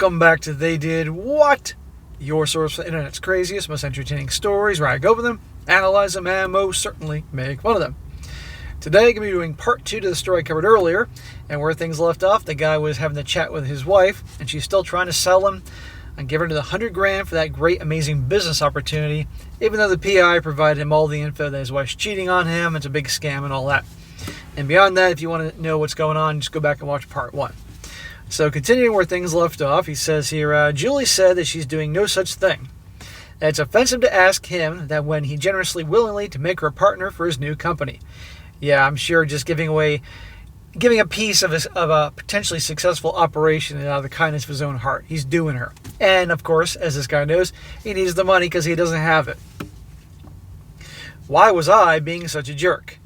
Welcome back to They Did What? Your source for the internet's craziest, most entertaining stories, where I go over them, analyze them, and most certainly make fun of them. Today, I'm going to be doing part 2 to the story I covered earlier, and where things left off, the guy was having a chat with his wife, and she's still trying to sell him and give her the $100,000 for that great, amazing business opportunity, even though the PI provided him all the info that his wife's cheating on him, it's a big scam and all that. And beyond that, if you want to know what's going on, just go back and watch part 1. So continuing where things left off, he says here, Julie said that she's doing no such thing. That it's offensive to ask him that when he generously willingly to make her a partner for his new company. Yeah, I'm sure just giving a piece of a potentially successful operation out of the kindness of his own heart. He's doing her. And of course, as this guy knows, he needs the money because he doesn't have it. Why was I being such a jerk?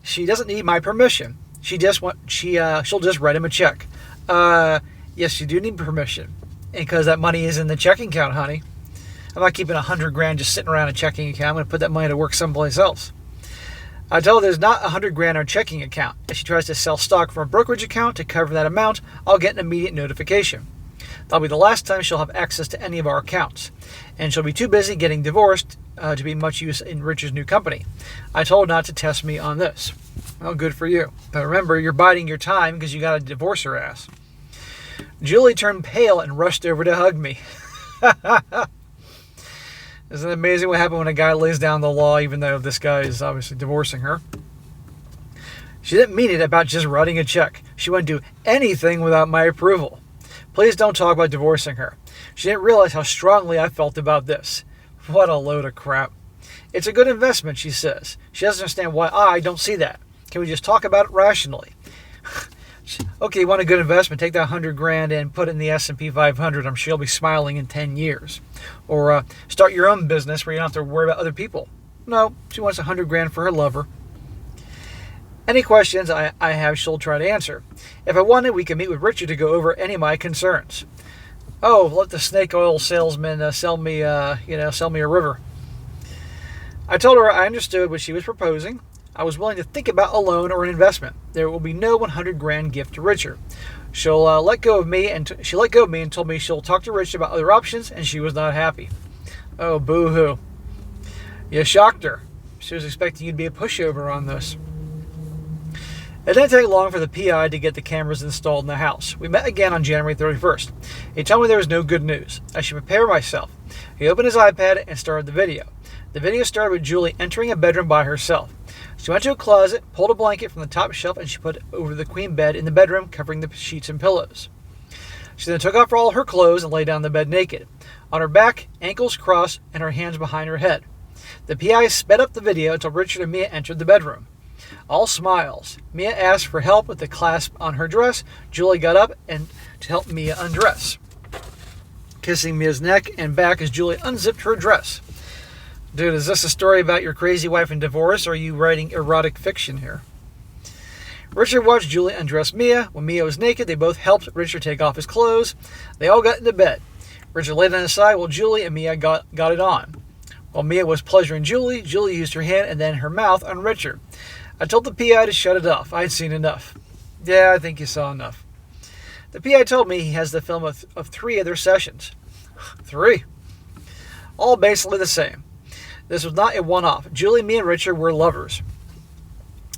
She doesn't need my permission. She'll just write him a check. Yes, you do need permission, because that money is in the checking account, honey. I'm not keeping $100,000 just sitting around a checking account. I'm going to put that money to work someplace else. I tell her there's not $100,000 in our checking account. If she tries to sell stock from a brokerage account to cover that amount, I'll get an immediate notification. That'll be the last time she'll have access to any of our accounts, and she'll be too busy getting divorced to be much use in Richard's new company. I told her not to test me on this. Well, good for you. But remember, you're biding your time because you got to divorce her ass. Julie turned pale and rushed over to hug me. Isn't it amazing what happens when a guy lays down the law, even though this guy is obviously divorcing her? She didn't mean it about just writing a check. She wouldn't do anything without my approval. Please don't talk about divorcing her. She didn't realize how strongly I felt about this. What a load of crap. It's a good investment, she says. She doesn't understand why I don't see that. Can we just talk about it rationally? Okay, you want a good investment, take that $100,000 and put it in the S&P 500. I'm sure you'll be smiling in 10 years. Or start your own business where you don't have to worry about other people. No, she wants $100,000 for her lover. Any questions I have, she'll try to answer. If I wanted, we can meet with Richard to go over any of my concerns. Oh, let the snake oil salesman sell me a river. I told her I understood what she was proposing. I was willing to think about a loan or an investment. There will be no $100,000 gift to Richard. She'll let go of me, and she let go of me and told me she'll talk to Richard about other options, and she was not happy. Oh, boo-hoo. You shocked her. She was expecting you to be a pushover on this. It didn't take long for the PI to get the cameras installed in the house. We met again on January 31st. He told me there was no good news. I should prepare myself. He opened his iPad and started the video. The video started with Julie entering a bedroom by herself. She went to a closet, pulled a blanket from the top shelf, and she put it over the queen bed in the bedroom, covering the sheets and pillows. She then took off all her clothes and lay down on the bed naked, on her back, ankles crossed, and her hands behind her head. The PI sped up the video until Richard and Mia entered the bedroom. All smiles. Mia asked for help with the clasp on her dress. Julie got up and to help Mia undress, kissing Mia's neck and back as Julie unzipped her dress. Dude, is this a story about your crazy wife and divorce, or are you writing erotic fiction here? Richard watched Julie undress Mia. When Mia was naked, they both helped Richard take off his clothes. They all got into bed. Richard laid on his side while Julie and Mia got it on. While Mia was pleasuring Julie, Julie used her hand and then her mouth on Richard. I told the PI to shut it off. I'd seen enough. Yeah, I think you saw enough. The PI told me he has the film of 3 of their sessions. 3. All basically the same. This was not a one-off. Julie, me, and Richard were lovers.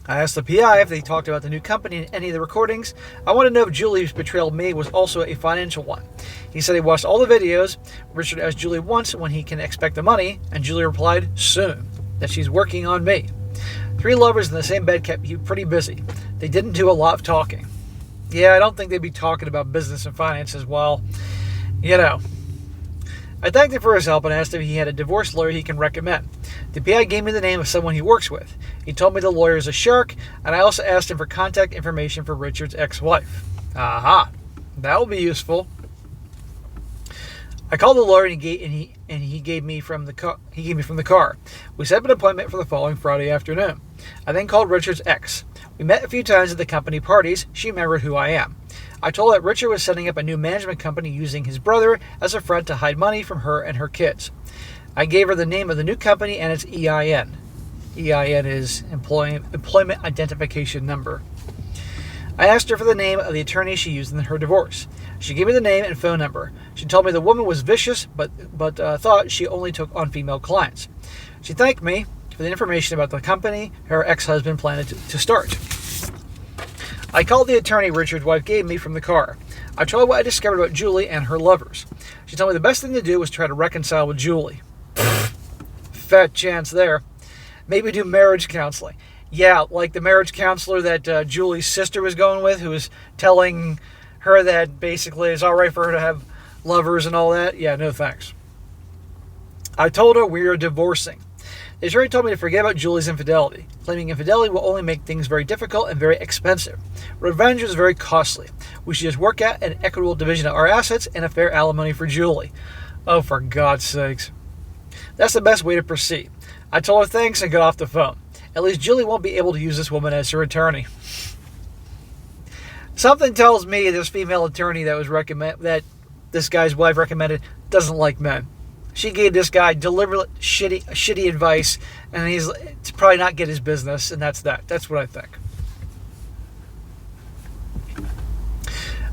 I asked the PI if they talked about the new company in any of the recordings. I wanted to know if Julie's betrayal of me was also a financial one. He said he watched all the videos. Richard asked Julie once when he can expect the money, and Julie replied, soon, that she's working on me. 3 lovers in the same bed kept you pretty busy. They didn't do a lot of talking. Yeah, I don't think they'd be talking about business and finances while, I thanked him for his help and asked if he had a divorce lawyer he can recommend. The PI gave me the name of someone he works with. He told me the lawyer is a shark, and I also asked him for contact information for Richard's ex-wife. Aha, that will be useful. I called the lawyer and he gave me from the car. We set up an appointment for the following Friday afternoon. I then called Richard's ex. We met a few times at the company parties. She remembered who I am. I told her that Richard was setting up a new management company using his brother as a front to hide money from her and her kids. I gave her the name of the new company and its EIN. EIN is Employment Identification Number. I asked her for the name of the attorney she used in her divorce. She gave me the name and phone number. She told me the woman was vicious, but thought she only took on female clients. She thanked me for the information about the company her ex-husband planned to start. I called the attorney Richard's wife gave me from the car. I told her what I discovered about Julie and her lovers. She told me the best thing to do was try to reconcile with Julie. Fat chance there. Maybe do marriage counseling. Yeah, like the marriage counselor that Julie's sister was going with, who was telling her that basically it's all right for her to have lovers and all that. Yeah, no thanks. I told her we are divorcing. The attorney told me to forget about Julie's infidelity, claiming infidelity will only make things very difficult and very expensive. Revenge is very costly. We should just work out an equitable division of our assets and a fair alimony for Julie. Oh, for God's sakes. That's the best way to proceed. I told her thanks and got off the phone. At least Julie won't be able to use this woman as her attorney. Something tells me this female attorney that this guy's wife recommended doesn't like men. She gave this guy deliberate shitty advice, and he's to probably not get his business, and that's that. That's what I think.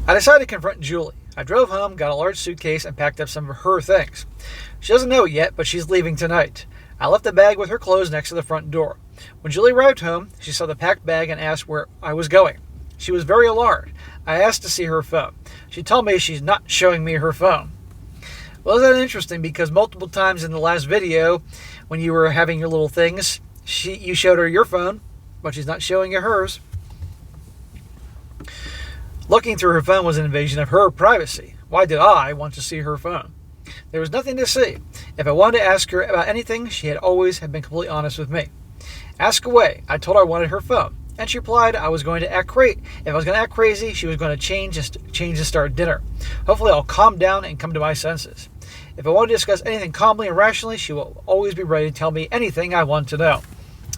I decided to confront Julie. I drove home, got a large suitcase, and packed up some of her things. She doesn't know it yet, but she's leaving tonight. I left the bag with her clothes next to the front door. When Julie arrived home, she saw the packed bag and asked where I was going. She was very alarmed. I asked to see her phone. She told me she's not showing me her phone. Well, isn't that interesting? Because multiple times in the last video, when you were having your little things, you showed her your phone, but she's not showing you hers. Looking through her phone was an invasion of her privacy. Why did I want to see her phone? There was nothing to see. If I wanted to ask her about anything, she had always been completely honest with me. Ask away. I told her I wanted her phone, and she replied I was going to act crazy. If I was going to act crazy, she was going to change and start dinner. Hopefully, I'll calm down and come to my senses. If I want to discuss anything calmly and rationally, she will always be ready to tell me anything I want to know.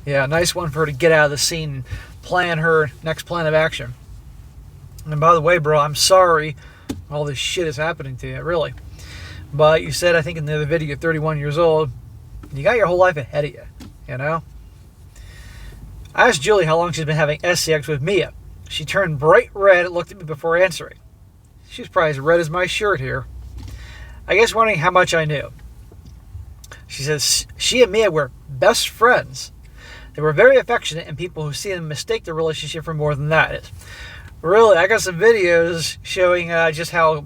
Yeah, nice one for her to get out of the scene and plan her next plan of action. And by the way, bro, I'm sorry all this shit is happening to you, really. But you said, I think in the other video, you're 31 years old. You got your whole life ahead of you, you know? I asked Julie how long she's been having sex with Mia. She turned bright red and looked at me before answering. She was probably as red as my shirt here. I guess wondering how much I knew. She says she and Mia were best friends. They were very affectionate, and people who see them mistake their relationship for more than that. Really, I got some videos showing just how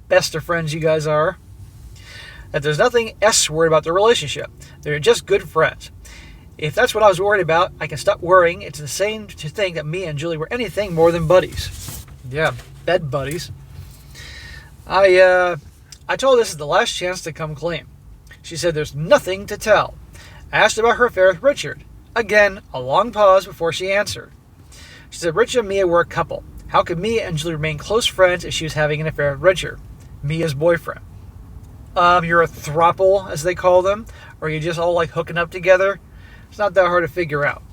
best of friends you guys are. That there's nothing S-word about their relationship. They're just good friends. If that's what I was worried about, I can stop worrying. It's insane to think that Mia and Julie were anything more than buddies. Yeah, bed buddies. I told her this is the last chance to come clean. She said there's nothing to tell. I asked about her affair with Richard. Again, a long pause before she answered. She said Richard and Mia were a couple. How could Mia and Julie remain close friends if she was having an affair with Richard, Mia's boyfriend? You're a throuple, as they call them, or you just all like hooking up together? It's not that hard to figure out.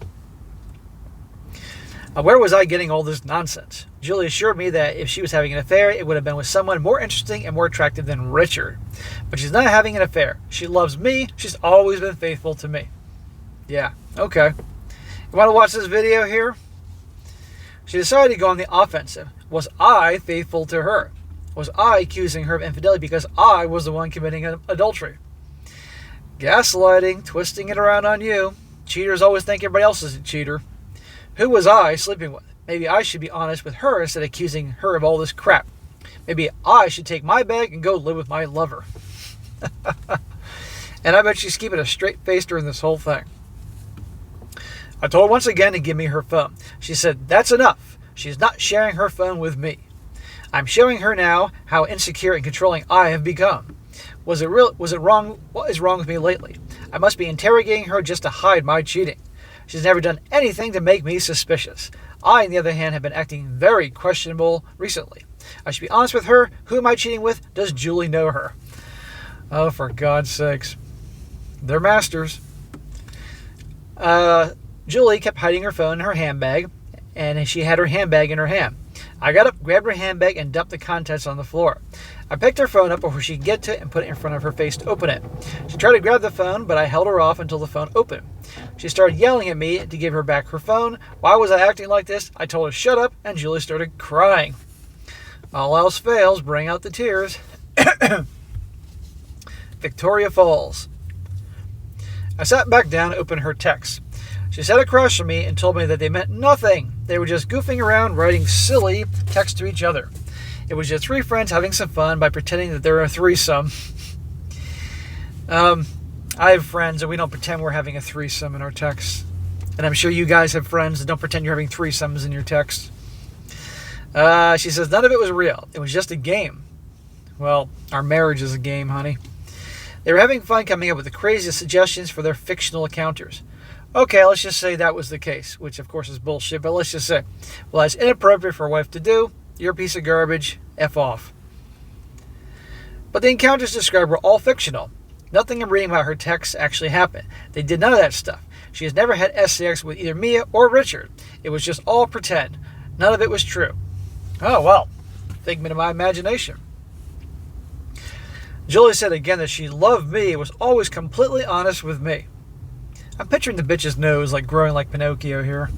Where was I getting all this nonsense? Julie assured me that if she was having an affair, it would have been with someone more interesting and more attractive than Richard. But she's not having an affair. She loves me. She's always been faithful to me. Yeah, okay. You want to watch this video here? She decided to go on the offensive. Was I faithful to her? Was I accusing her of infidelity because I was the one committing adultery? Gaslighting, twisting it around on you. Cheaters always think everybody else is a cheater. Who was I sleeping with? Maybe I should be honest with her instead of accusing her of all this crap. Maybe I should take my bag and go live with my lover. And I bet she's keeping a straight face during this whole thing. I told her once again to give me her phone. She said, that's enough. She's not sharing her phone with me. I'm showing her now how insecure and controlling I have become. Was it wrong? What is wrong with me lately? I must be interrogating her just to hide my cheating. She's never done anything to make me suspicious. I, on the other hand, have been acting very questionable recently. I should be honest with her. Who am I cheating with? Does Julie know her? Oh, for God's sakes. They're masters. Julie kept hiding her phone in her handbag, and she had her handbag in her hand. I got up, grabbed her handbag, and dumped the contents on the floor. I picked her phone up before she could get to it and put it in front of her face to open it. She tried to grab the phone, but I held her off until the phone opened. She started yelling at me to give her back her phone. Why was I acting like this? I told her shut up, and Julie started crying. All else fails, bring out the tears. Victoria Falls. I sat back down and opened her texts. She sat across from me and told me that they meant nothing. They were just goofing around, writing silly texts to each other. It was just three friends having some fun by pretending that they're a threesome. I have friends and we don't pretend we're having a threesome in our texts. And I'm sure you guys have friends that don't pretend you're having threesomes in your texts. She says, none of it was real. It was just a game. Well, our marriage is a game, honey. They were having fun coming up with the craziest suggestions for their fictional encounters. Okay, let's just say that was the case, which of course is bullshit, but let's just say, well, that's inappropriate for a wife to do. You're a piece of garbage. F off. But the encounters described were all fictional. Nothing I'm reading about her texts actually happened. They did none of that stuff. She has never had sex with either Mia or Richard. It was just all pretend. None of it was true. Oh, well, figment of my imagination. Julie said again that she loved me and was always completely honest with me. I'm picturing the bitch's nose like growing like Pinocchio here.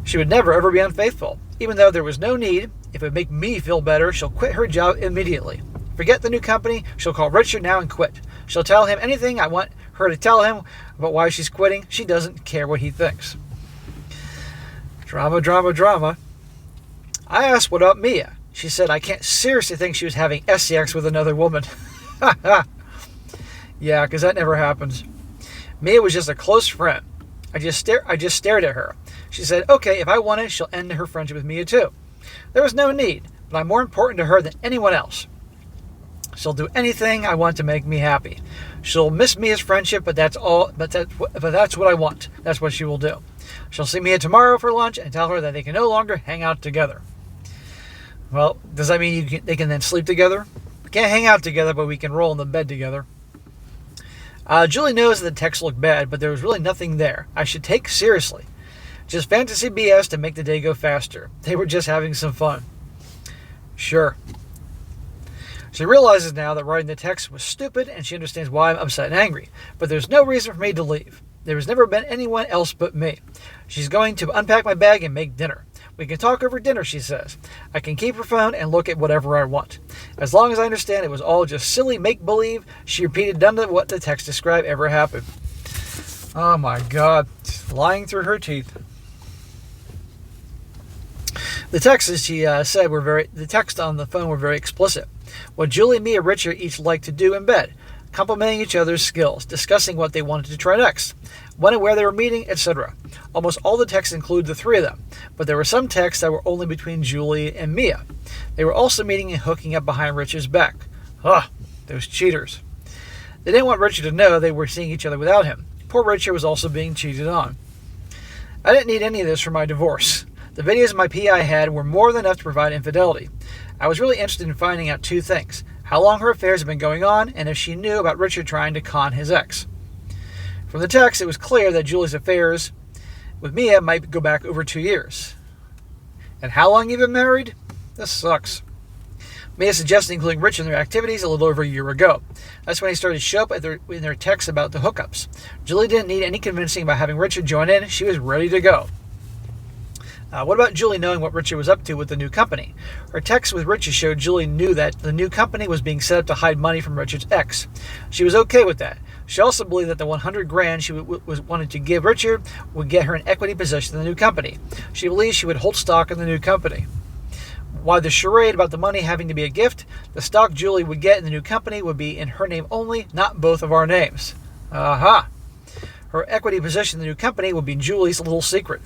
She would never ever be unfaithful. Even though there was no need, if it would make me feel better, she'll quit her job immediately. Forget the new company, she'll call Richard now and quit. She'll tell him anything I want her to tell him about why she's quitting. She doesn't care what he thinks. Drama, drama, drama. I asked what about Mia. She said I can't seriously think she was having sex with another woman. Yeah, because that never happens. Mia was just a close friend. I just stared at her. She said, okay, if I wanted, she'll end her friendship with Mia too. There was no need, but I'm more important to her than anyone else. She'll do anything I want to make me happy. She'll miss Mia's friendship, but that's all. But that's what I want. That's what she will do. She'll see Mia tomorrow for lunch and tell her that they can no longer hang out together. Well, does that mean they can then sleep together? We can't hang out together, but we can roll in the bed together. Julie knows that the texts look bad, but there was really nothing there I should take seriously. Just fantasy BS to make the day go faster. They were just having some fun. Sure. She realizes now that writing the text was stupid, and she understands why I'm upset and angry. But there's no reason for me to leave. There has never been anyone else but me. She's going to unpack my bag and make dinner. We can talk over dinner, she says. I can keep her phone and look at whatever I want. As long as I understand it was all just silly make-believe, she repeated none of what the text described ever happened. Oh my God. Lying through her teeth. The texts, as she said, the text on the phone were very explicit. What Julie, Mia, Richard each liked to do in bed, complimenting each other's skills, discussing what they wanted to try next, when and where they were meeting, etc. Almost all the texts include the three of them, but there were some texts that were only between Julie and Mia. They were also meeting and hooking up behind Richard's back. Ugh, those cheaters. They didn't want Richard to know they were seeing each other without him. Poor Richard was also being cheated on. I didn't need any of this for my divorce. The videos my PI had were more than enough to provide infidelity. I was really interested in finding out two things: how long her affairs had been going on, and if she knew about Richard trying to con his ex. From the text, it was clear that Julie's affairs with Mia might go back over 2 years. And how long you've been married? This sucks. Mia suggested including Richard in their activities a little over a year ago. That's when he started to show up in their texts about the hookups. Julie didn't need any convincing about having Richard join in. She was ready to go. What about Julie knowing what Richard was up to with the new company? Her text with Richard showed Julie knew that the new company was being set up to hide money from Richard's ex. She was okay with that. She also believed that the $100,000 she wanted to give Richard would get her an equity position in the new company. She believed she would hold stock in the new company. Why the charade about the money having to be a gift? The stock Julie would get in the new company would be in her name only, not both of our names. Aha! Her equity position in the new company would be Julie's little secret.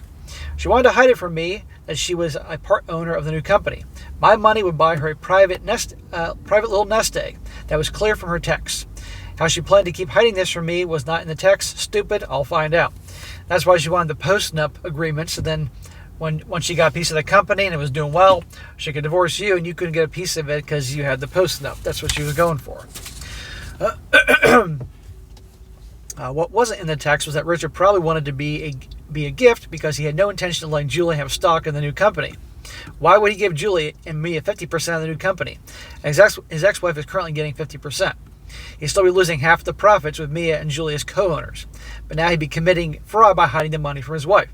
She wanted to hide it from me that she was a part owner of the new company. My money would buy her a private little nest egg. That was clear from her text. How she planned to keep hiding this from me was not in the text. Stupid, I'll find out. That's why she wanted the Post-Nup agreement, so then when she got a piece of the company and it was doing well, she could divorce you and you couldn't get a piece of it because you had the Post-Nup. That's what she was going for. What wasn't in the text was that Richard probably wanted to be a gift because he had no intention of letting Julie have stock in the new company. Why would he give Julie and me 50% of the new company? His ex-wife is currently getting 50%. He'd still be losing half the profits with Mia and Julie as co-owners. But now he'd be committing fraud by hiding the money from his wife.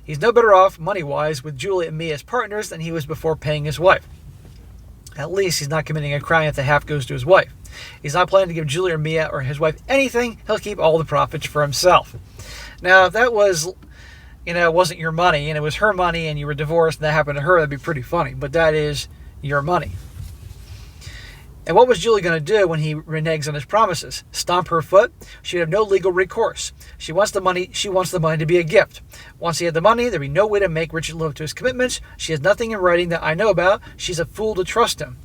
He's no better off, money-wise, with Julie and me as partners than he was before paying his wife. At least he's not committing a crime if the half goes to his wife. He's not planning to give Julie or Mia or his wife anything. He'll keep all the profits for himself. Now, if that was, it wasn't your money and it was her money and you were divorced and that happened to her, that'd be pretty funny. But that is your money. And what was Julie going to do when he reneges on his promises? Stomp her foot? She would have no legal recourse. She wants the money to be a gift. Once he had the money, there'd be no way to make Richard live up to his commitments. She has nothing in writing that I know about. She's a fool to trust him.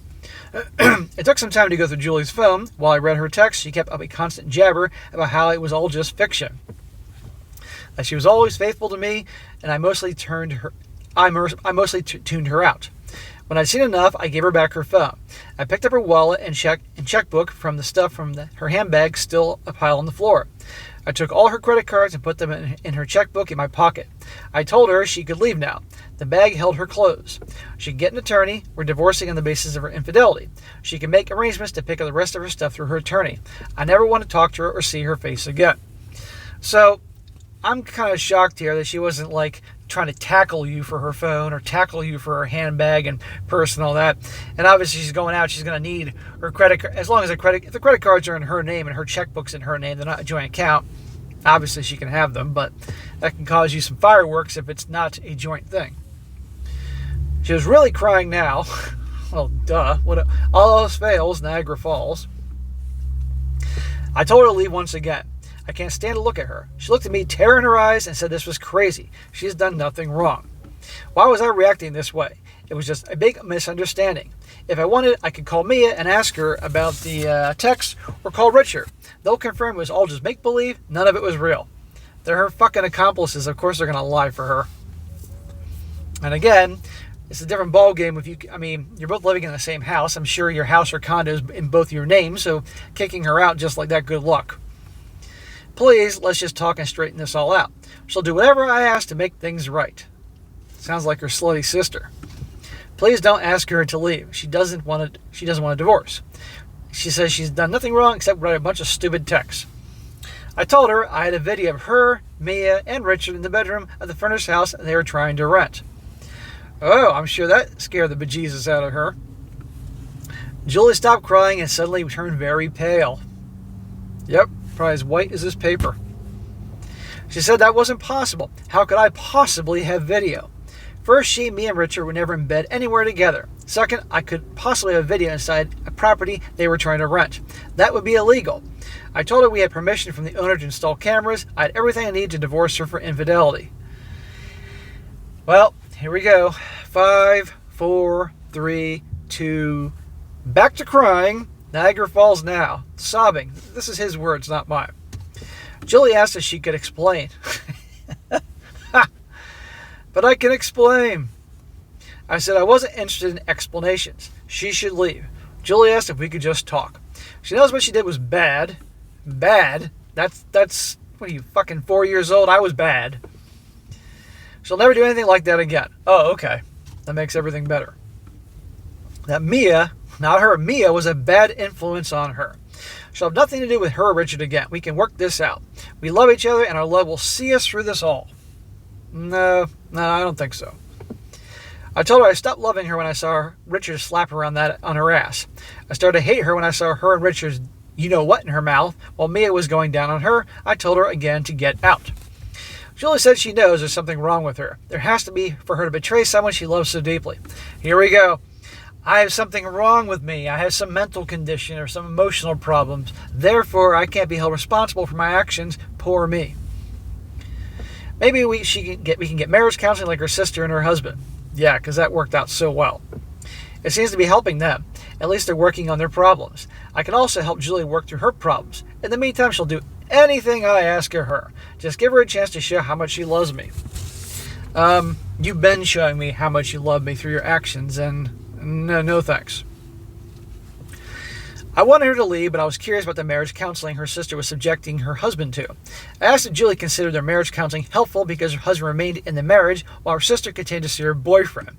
It took some time to go through Julie's phone. While I read her text, she kept up a constant jabber about how it was all just fiction. That she was always faithful to me, and I mostly tuned her out. When I'd seen enough, I gave her back her phone. I picked up her wallet and checkbook from the stuff from her handbag still a pile on the floor. I took all her credit cards and put them in her checkbook in my pocket. I told her she could leave now. The bag held her clothes. She could get an attorney. We're divorcing on the basis of her infidelity. She can make arrangements to pick up the rest of her stuff through her attorney. I never want to talk to her or see her face again. So, I'm kind of shocked here that she wasn't trying to tackle you for her phone or tackle you for her handbag and purse and all that. And obviously she's going out, she's going to need her credit card. As long as if the credit cards are in her name and her checkbook's in her name, they're not a joint account, obviously she can have them, but that can cause you some fireworks if it's not a joint thing. She was really crying now. Well, duh. All else fails, Niagara Falls. I told her to leave once again. I can't stand to look at her. She looked at me, tearing her eyes, and said this was crazy. She's done nothing wrong. Why was I reacting this way? It was just a big misunderstanding. If I wanted, I could call Mia and ask her about the text, or call Richard. They'll confirm it was all just make-believe. None of it was real. They're her fucking accomplices. Of course they're going to lie for her. And again, it's a different ballgame if you're both living in the same house. I'm sure your house or condo is in both your names, so kicking her out just like that, good luck. Please, let's just talk and straighten this all out. She'll do whatever I ask to make things right. Sounds like her slutty sister. Please don't ask her to leave. She doesn't want a divorce. She says she's done nothing wrong except write a bunch of stupid texts. I told her I had a video of her, Mia, and Richard in the bedroom of the furnished house they were trying to rent. Oh, I'm sure that scared the bejesus out of her. Julie stopped crying and suddenly turned very pale. Yep. Probably as white as this paper. She said that wasn't possible. How could I possibly have video? First, she, me, and Richard were never in bed anywhere together. Second, I could possibly have video inside a property they were trying to rent. That would be illegal. I told her we had permission from the owner to install cameras. I had everything I needed to divorce her for infidelity. Well, here we go. 5, 4, 3, 2, back to crying. Niagara Falls now. Sobbing. This is his words, not mine. Julie asked if she could explain. But I can explain. I said I wasn't interested in explanations. She should leave. Julie asked if we could just talk. She knows what she did was bad. Bad? That's what are you, fucking 4 years old? I was bad. She'll never do anything like that again. Oh, okay. That makes everything better. That Mia... Not her. Mia was a bad influence on her. She'll have nothing to do with her or Richard again. We can work this out. We love each other, and our love will see us through this all. No, I don't think so. I told her I stopped loving her when I saw Richard slap her on her ass. I started to hate her when I saw her and Richard's you-know-what in her mouth while Mia was going down on her. I told her again to get out. Julie said she knows there's something wrong with her. There has to be for her to betray someone she loves so deeply. Here we go. I have something wrong with me. I have some mental condition or some emotional problems. Therefore, I can't be held responsible for my actions. Poor me. Maybe we can get marriage counseling like her sister and her husband. Yeah, because that worked out so well. It seems to be helping them. At least they're working on their problems. I can also help Julie work through her problems. In the meantime, she'll do anything I ask of her. Just give her a chance to show how much she loves me. You've been showing me how much you love me through your actions, and no thanks. I wanted her to leave, but I was curious about the marriage counseling her sister was subjecting her husband to. I asked if Julie considered their marriage counseling helpful because her husband remained in the marriage while her sister continued to see her boyfriend.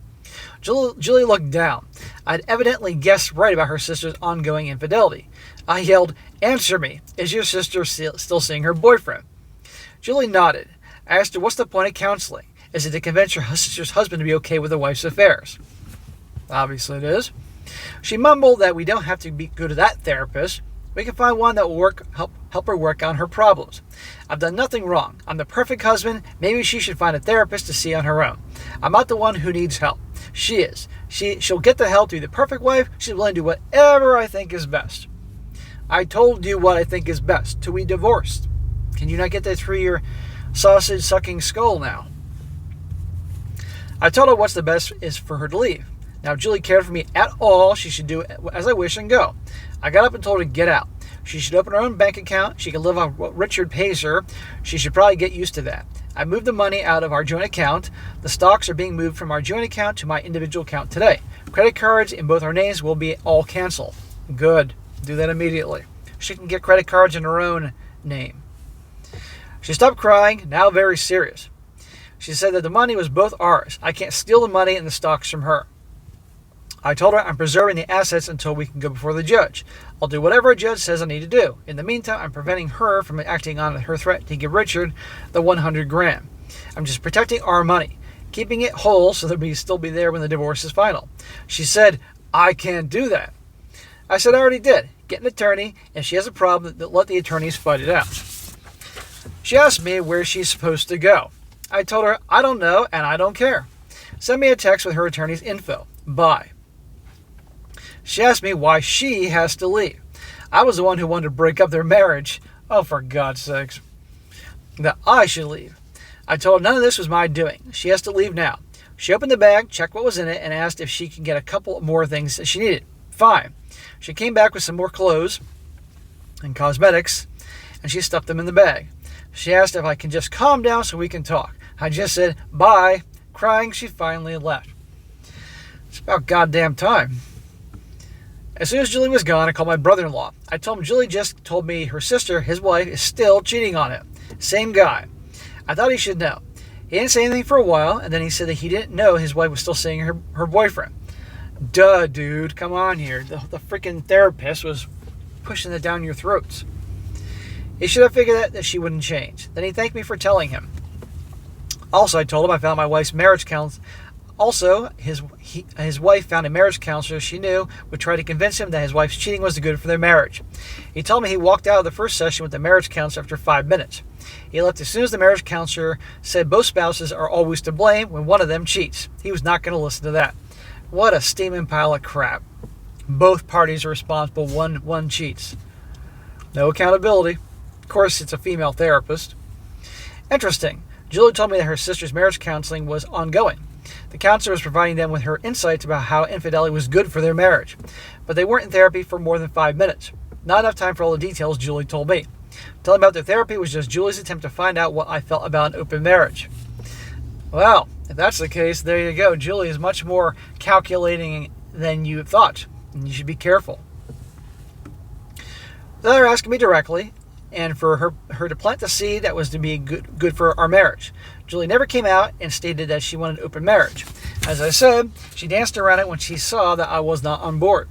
Julie looked down. I'd evidently guessed right about her sister's ongoing infidelity. I yelled, "Answer me. Is your sister still seeing her boyfriend?" Julie nodded. I asked her, what's the point of counseling? Is it to convince her sister's husband to be okay with the wife's affairs? Obviously it is. She mumbled that we don't have to go to that therapist. We can find one that will help her work on her problems. I've done nothing wrong. I'm the perfect husband. Maybe she should find a therapist to see on her own. I'm not the one who needs help. She is. She'll get the help to be the perfect wife. She's willing to do whatever I think is best. I told you what I think is best. Till we divorced. Can you not get that through your sausage-sucking skull now? I told her what's the best is for her to leave. Now, if Julie cared for me at all, she should do as I wish and go. I got up and told her to get out. She should open her own bank account. She can live on what Richard pays her. She should probably get used to that. I moved the money out of our joint account. The stocks are being moved from our joint account to my individual account today. Credit cards in both our names will be all canceled. Good. Do that immediately. She can get credit cards in her own name. She stopped crying, now very serious. She said that the money was both ours. I can't steal the money and the stocks from her. I told her I'm preserving the assets until we can go before the judge. I'll do whatever a judge says I need to do. In the meantime, I'm preventing her from acting on her threat to give Richard the 100 grand. I'm just protecting our money, keeping it whole so that we still be there when the divorce is final. She said, I can't do that. I said I already did. Get an attorney. If she has a problem, let the attorneys fight it out. She asked me where she's supposed to go. I told her I don't know and I don't care. Send me a text with her attorney's info. Bye. She asked me why she has to leave. I was the one who wanted to break up their marriage. Oh, for God's sakes. That I should leave. I told her none of this was my doing. She has to leave now. She opened the bag, checked what was in it, and asked if she could get a couple more things that she needed. Fine. She came back with some more clothes and cosmetics, and she stuffed them in the bag. She asked if I can just calm down so we can talk. I just said, bye. Crying, she finally left. It's about goddamn time. As soon as Julie was gone, I called my brother-in-law. I told him Julie just told me her sister, his wife, is still cheating on him. Same guy. I thought he should know. He didn't say anything for a while, and then he said that he didn't know his wife was still seeing her boyfriend. Duh, dude. Come on here. The freaking therapist was pushing it down your throats. He should have figured that she wouldn't change. Then he thanked me for telling him. Also, I told him I found my wife's marriage counselor. Also, his wife found a marriage counselor she knew would try to convince him that his wife's cheating was the good for their marriage. He told me he walked out of the first session with the marriage counselor after 5 minutes. He left as soon as the marriage counselor said both spouses are always to blame when one of them cheats. He was not going to listen to that. What a steaming pile of crap. Both parties are responsible. One cheats. No accountability. Of course, it's a female therapist. Interesting. Julie told me that her sister's marriage counseling was ongoing. The counselor was providing them with her insights about how infidelity was good for their marriage. But they weren't in therapy for more than 5 minutes. Not enough time for all the details, Julie told me. Telling about their therapy was just Julie's attempt to find out what I felt about an open marriage. Well, if that's the case, there you go. Julie is much more calculating than you thought. And you should be careful. Then they're asking me directly, and for her to plant the seed that was to be good for our marriage. Julie never came out and stated that she wanted open marriage. As I said, she danced around it when she saw that I was not on board.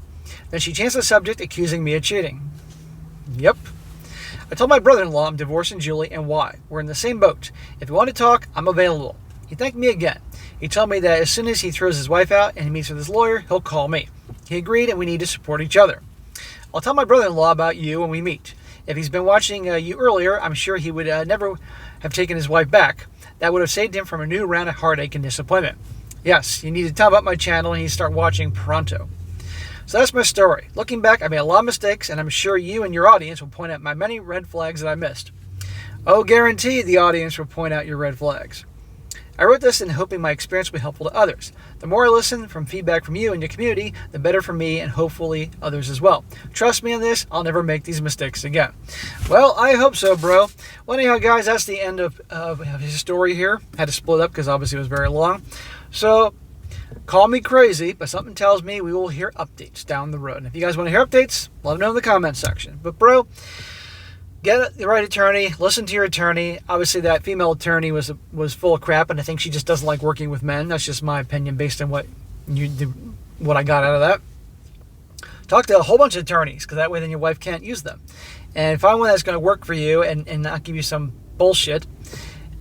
Then she changed the subject, accusing me of cheating. Yep. I told my brother-in-law I'm divorcing Julie and why. We're in the same boat. If you want to talk, I'm available. He thanked me again. He told me that as soon as he throws his wife out and he meets with his lawyer, he'll call me. He agreed and we need to support each other. I'll tell my brother-in-law about you when we meet. If he's been watching you earlier, I'm sure he would never have taken his wife back. That would have saved him from a new round of heartache and disappointment. Yes, you need to tell about my channel and you start watching pronto. So that's my story. Looking back, I made a lot of mistakes, and I'm sure you and your audience will point out my many red flags that I missed. Oh, guarantee the audience will point out your red flags. I wrote this in hoping my experience will be helpful to others. The more I listen from feedback from you and your community, the better for me and hopefully others as well. Trust me on this, I'll never make these mistakes again. Well, I hope so, bro. Well, anyhow, guys, that's the end of his story here. Had to split up because obviously it was very long. So, call me crazy, but something tells me we will hear updates down the road. And if you guys want to hear updates, let them know in the comment section. But, bro, get the right attorney. Listen to your attorney. Obviously, that female attorney was full of crap, and I think she just doesn't like working with men. That's just my opinion based on what I got out of that. Talk to a whole bunch of attorneys, because that way then your wife can't use them. And find one that's going to work for you and not give you some bullshit.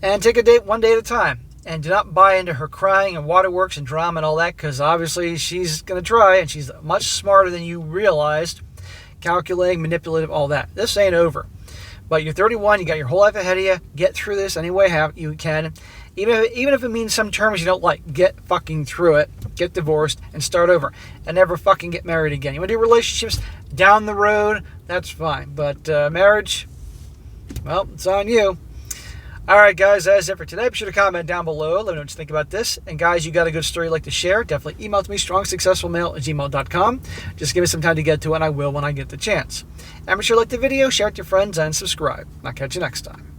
And take one day at a time. And do not buy into her crying and waterworks and drama and all that, because obviously she's going to try, and she's much smarter than you realized. Calculating, manipulative, all that. This ain't over. But you're 31, you got your whole life ahead of you. Get through this any way you can. Even if it means some terms you don't like, get fucking through it. Get divorced and start over. And never fucking get married again. You want to do relationships down the road? That's fine. But marriage, well, it's on you. Alright guys, that's it for today. Be sure to comment down below. Let me know what you think about this. And guys, you got a good story you'd like to share, definitely email to me, strongsuccessfulmale@gmail.com. Just give me some time to get to it, and I will when I get the chance. And be sure to like the video, share it with your friends, and subscribe. I'll catch you next time.